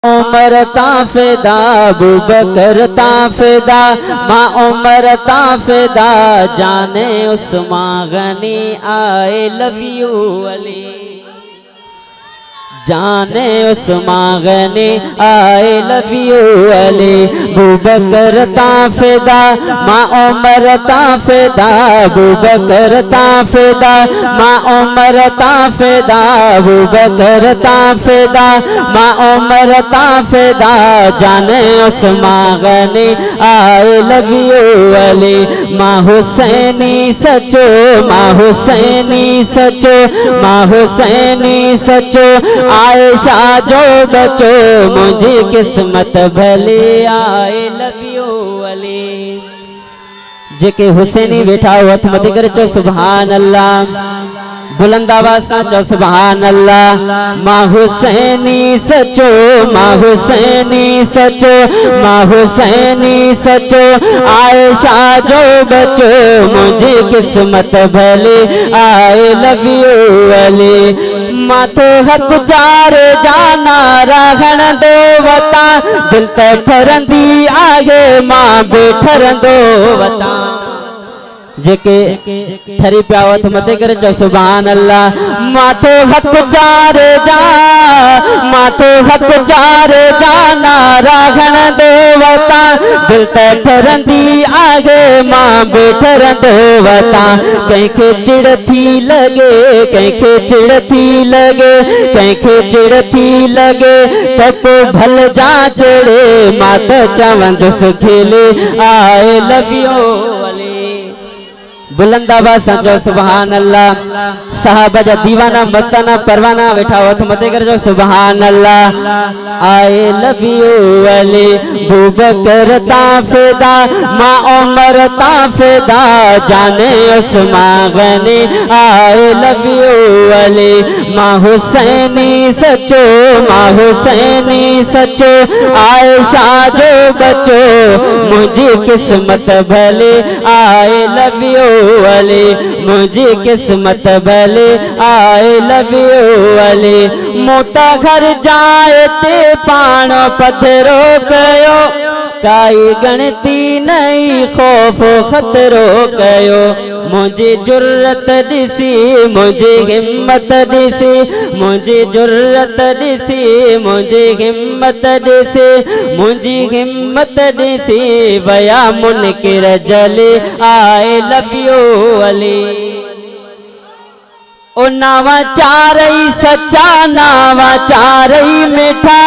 उमर ताफेदा अबू बकर ताफेदा माँ उमर ताफेदा जाने Usman Ghani I love you Ali जाने Usman Ghani I love you Ali Abu Bakr ताफेदा माँ उमर ताफेदा अबू बकर ताफेदा माँ उमर ताफेदा अबू बकर ताफेदा माँ उमर ताफेदा जाने Usman Ghani I love you Ali माँ हुसैनी सचो माँ हुसैनी सचो माँ हुसैनी सचो आयशा जो बचो मुझी किस्मत भली आई लव यू अली जेके हुसैनी वेठा हथ मथे करे चो सुभान अल्लाह बुलंद आवाज सां चो सुभान अल्लाह माँ हुसैनी सचो माँ हुसैनी सचो माँ हुसैनी सचो आयशा जो बचो मुझी किस्मत भली आई लव यू अली माथे हथ चार जाना रहण दो वता दिल ते ठरंदी आगे मां बेठरंदो वता जेके ठरी प्यावत मते करे चो सुभान अल्लाह माथे हथ चार जा माथे हथ चार जाना रहण दो वता दिल ते ठरंदी आगे मां बेठरंदो वता कंहिंखे चिड़ थी लगे कंहिंखे चिड़ थी लगे कंहिंखे चिड़ थी लगे त पोइ भल जा चढ़े मां त चवंदुसि खिले आई लव यू अली बुलंद आवाज सां चओ सुभान अल्लाह साहबा जा दीवाना मस्ताना परवाना वेठा हथ मथे करे चओ सुभान अल्लाह I love you Ali Abu Bakr ताफेदा माँ उमर ताफेदा जाने Usman Ghani I love you Ali माँ हुसैनी सचो माँ हुसैनी सचो आयशा जो बचो मुझी किस्मत भली आई लव यू अली मुझी किस्मत भली आई लव यू अली मोता घर जाए ते पाण पथरो कयो काई गणती नहीं खौफ खतरो कयो मुझे जुर्रत दिसी मुझे हिम्मत दिसी मुझे जुर्रत दिसी मुझे हिम्मत दिसी मुझी हिम्मत दिसी वया मुनकिर जली आई लव यू अली ओ नावा चारई सच्चा नावा चारई मिठा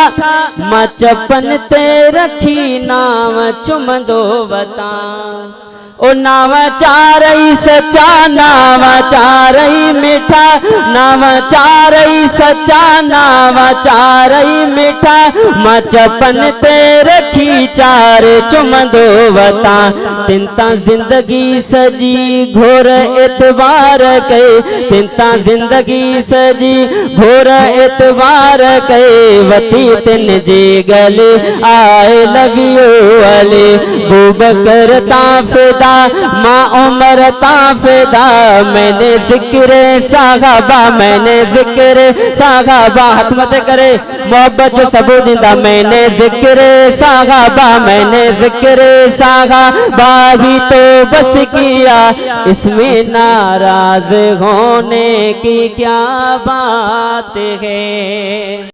मां चपन ते रखी नाव चुमंदो वता ओ नावा चारई सच्चा नावा चारई मिठा नावा चारई सच्चा नावा चारई मिठा मां चपन ते रखी चार चुमंदो वता तिनता जिंदगी सजी घोर एतवार कई तिनता जिंदगी सजी घोर एतवार कई वती तिन जे गले I love you Ali Abu Bakr ताफेदा माँ उमर ताफेदा मैंने जिक्र साहबा मैंने जिक्र साहबा हाथ मत करे मोहब्बत जो सबू दिंदा मैंने जिक्र साहबा मैंने जिक्र साहबा ही तो बस किया इसमें नाराज होने की क्या बात है।